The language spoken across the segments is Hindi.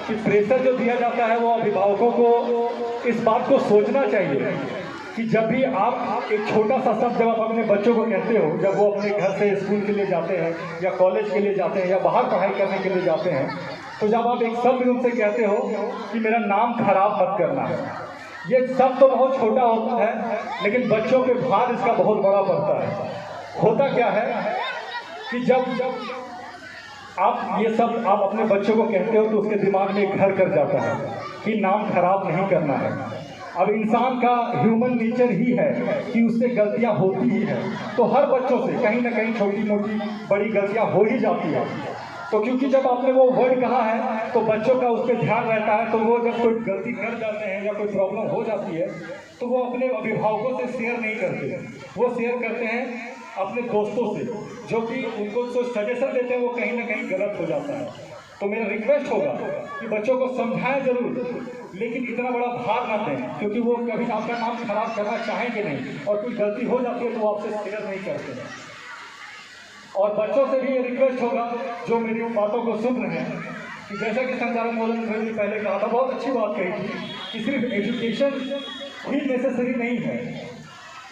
कि प्रेशर जो दिया जाता है वो अभिभावकों को इस बात को सोचना चाहिए कि जब भी आप एक छोटा सा शब्द जब आप अपने बच्चों को कहते हो, जब वो अपने घर से स्कूल के लिए जाते हैं या कॉलेज के लिए जाते हैं या बाहर पढ़ाई करने के लिए जाते हैं, तो जब आप एक शब्द उनसे कहते हो कि मेरा नाम खराब मत करना है, ये शब्द तो बहुत छोटा होता है लेकिन बच्चों पे भार इसका बहुत बड़ा पड़ता है। होता क्या है कि जब आप ये सब आप अपने बच्चों को कहते हो तो उसके दिमाग में घर कर जाता है कि नाम खराब नहीं करना है। अब इंसान का ह्यूमन नेचर ही है कि उससे गलतियां होती ही है, तो हर बच्चों से कहीं ना कहीं छोटी मोटी बड़ी गलतियां हो ही जाती है। तो क्योंकि जब आपने वो वर्ड कहा है तो बच्चों का उस पर ध्यान रहता है, तो वो जब कोई गलती कर जाते हैं या कोई प्रॉब्लम हो जाती है तो वो अपने अभिभावकों से शेयर नहीं करते, वो शेयर करते हैं अपने दोस्तों से, जो कि उनको जो सजेशन देते हैं वो कहीं ना कहीं गलत हो जाता है। तो मेरा रिक्वेस्ट होगा कि बच्चों को समझाएं जरूर, लेकिन इतना बड़ा भार ना दें, क्योंकि वो कभी आपका नाम खराब करना चाहेंगे नहीं, और कोई गलती हो जाती है तो वो आपसे शेयर नहीं करते हैं। और बच्चों से भी ये रिक्वेस्ट होगा जो मेरी बातों को सुन रहे हैं कि जैसा कि संचालक महोदय ने थोड़ी देर पहले कहा था, बहुत अच्छी बात कही थी कि सिर्फ एजुकेशन ही नेसेसरी नहीं है।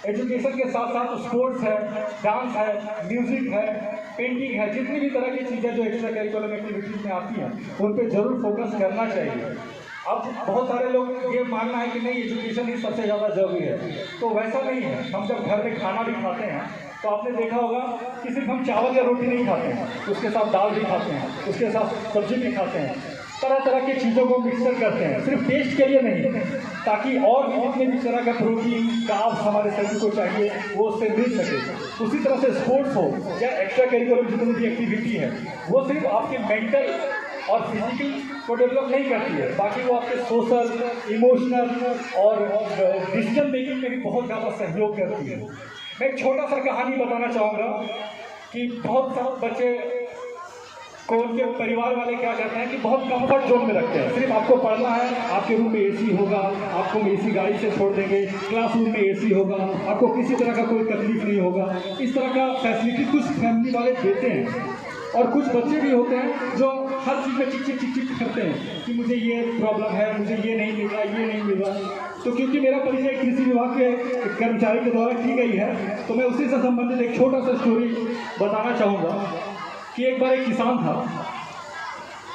एजुकेशन के साथ साथ स्पोर्ट्स है, डांस है, म्यूजिक है, पेंटिंग है, जितनी भी तरह की चीज़ें जो एक्स्ट्रा करिकुलर एक्टिविटीज में आती हैं उन पर जरूर फोकस करना चाहिए। अब बहुत सारे लोग ये मानना है कि नहीं एजुकेशन ही सबसे ज़्यादा जरूरी है, तो वैसा नहीं है। हम जब घर में खाना भी खाते हैं तो आपने देखा होगा कि सिर्फ हम चावल या रोटी नहीं खाते हैं, उसके साथ दाल भी खाते हैं, उसके साथ सब्जी भी खाते हैं, तरह तरह की चीज़ों को मिक्सर करते हैं, सिर्फ टेस्ट के लिए नहीं, ताकि और भी जितने भी तरह का प्रोटीन कार्ब्स हमारे शरीर को चाहिए वो उससे मिल सके। उसी तरह से स्पोर्ट्स हो या एक्स्ट्रा करिकुलर जितनी भी एक्टिविटी है वो सिर्फ आपके मेंटल और फिजिकल को डेवलप नहीं करती है, बाकी वो आपके सोशल, इमोशनल और डिसीजन मेकिंग में भी बहुत ज़्यादा सहयोग करती है। मैं एक छोटा सा कहानी बताना चाहूँगा कि बहुत सारे बच्चे को उनके परिवार वाले क्या कहते हैं कि बहुत कंफर्ट जोन में रखते हैं, सिर्फ आपको पढ़ना है, आपके रूम में एसी होगा, आपको एसी गाड़ी से छोड़ देंगे, क्लासरूम में एसी होगा, आपको किसी तरह का कोई तकलीफ नहीं होगा। इस तरह का फैसिलिटी कुछ फैमिली वाले देते हैं, और कुछ बच्चे भी होते हैं जो हर चीज़ में चिक चिक करते हैं कि मुझे ये प्रॉब्लम है, मुझे ये नहीं मिल रहा, ये नहीं मिल रहा। तो क्योंकि मेरा परिचय कृषि विभाग के कर्मचारी के द्वारा की गई है, तो मैं उसी से संबंधित एक छोटा सा स्टोरी बताना चाहूँगा कि एक बार एक किसान था।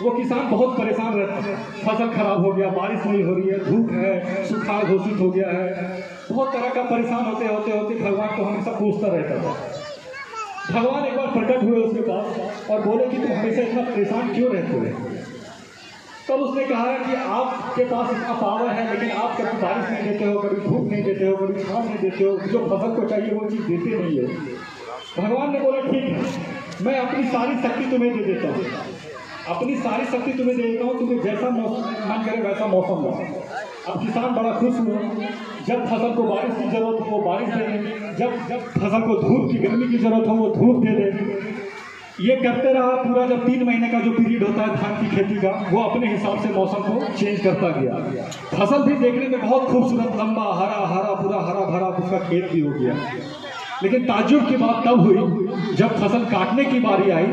वो किसान बहुत परेशान रहता है, फसल खराब हो गया, बारिश नहीं हो रही है, धूप है, सुखाड़ घोषित हो गया है, बहुत तरह का परेशान होते होते भगवान को हमेशा पूछता रहता था। भगवान एक बार प्रकट हुए उसके पास और बोले कि तुम हमेशा इतना परेशान क्यों रहते हो? तब उसने कहा कि आपके पास इतना पावर है, लेकिन आप कभी बारिश नहीं देते हो, कभी धूप नहीं देते हो, कभी छाँव नहीं देते हो, जो फसल को चाहिए वो चीज़ देते नहीं हो। भगवान ने बोला ठीक है, मैं अपनी सारी शक्ति तुम्हें दे देता हूँ, अपनी सारी शक्ति तुम्हें दे देता हूँ, तुम्हें जैसा मौसम मन करे वैसा मौसम दो। अब किसान बड़ा खुश हुआ, जब फसल को बारिश की जरूरत हो वो बारिश दे दे, जब फसल को धूप की गर्मी की जरूरत हो वो धूप दे दे। ये करते रहा पूरा, जब 3 महीने का जो पीरियड होता है धान की खेती का, वो अपने हिसाब से मौसम को चेंज करता गया। फसल भी देखने में बहुत खूबसूरत, लंबा हरा हरा पूरा हरा भरा उसका खेत भी हो गया। लेकिन ताज्जुब की बात तब हुई जब फसल काटने की बारी आई,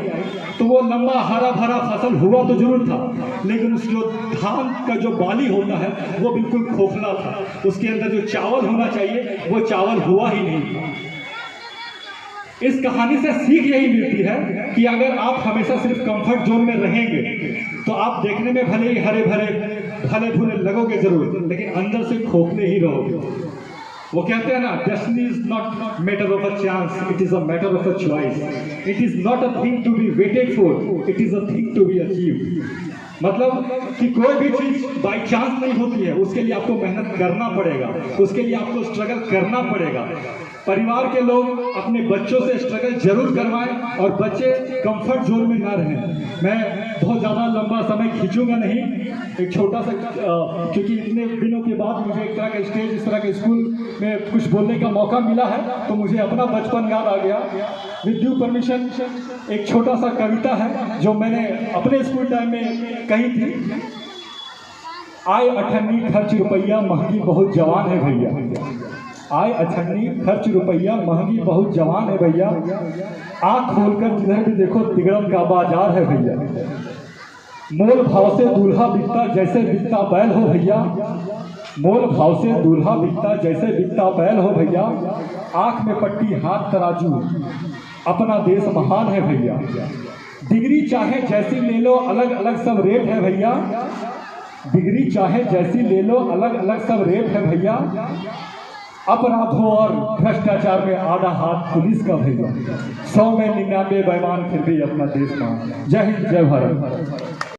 तो वो लंबा हरा भरा फसल हुआ तो जरूर था, लेकिन उस जो धान का जो बाली होता है वो बिल्कुल खोखला था, उसके अंदर जो चावल होना चाहिए वो चावल हुआ ही नहीं। इस कहानी से सीख यही मिलती है कि अगर आप हमेशा सिर्फ कंफर्ट जोन में रहेंगे तो आप देखने में भले ही हरे भरे लगोगे जरूर, लेकिन अंदर से खोखले ही रहोगे। वो कहते हैं ना, destiny is not matter of a chance, it is a matter of a choice. It is not a thing to be waited for, it is a thing to be achieved. मतलब कि कोई भी चीज बाई चांस नहीं होती है, उसके लिए आपको मेहनत करना पड़ेगा, उसके लिए आपको स्ट्रगल करना पड़ेगा। परिवार के लोग अपने बच्चों से स्ट्रगल जरूर करवाएं और बच्चे कंफर्ट जोन में ना रहें। मैं बहुत ज़्यादा लंबा समय खींचूंगा नहीं, एक छोटा सा, क्योंकि इतने दिनों के बाद मुझे एक तरह का स्टेज, इस तरह के स्कूल में कुछ बोलने का मौका मिला है, तो मुझे अपना बचपन याद आ गया। विद ड्यू परमिशन एक छोटा सा कविता है जो मैंने अपने स्कूल टाइम में कही थी। आय अठन्नी खर्च रुपया महंगी बहुत जवान है भैया, आय अठन्नी खर्च रुपया महंगी बहुत जवान है भैया, आँख खोलकर जिधर भी देखो तिगड़म का बाजार है भैया। मोल भाव से दूल्हा बिकता जैसे बिकता बैल हो भैया, मोल भाव से दूल्हा बिकता जैसे बिकता बैल हो भैया, आंख में पट्टी हाथ तराजू अपना देश महान है भैया। डिग्री चाहे जैसी ले लो अलग अलग सब रेट है भैया, डिग्री चाहे जैसी ले लो अलग अलग सब रेट है भैया। अपराधों और भ्रष्टाचार में आधा हाथ पुलिस का भैया, 100 में 99 बेईमान फिर भी अपना देश मान। जय हिंद जय भारत।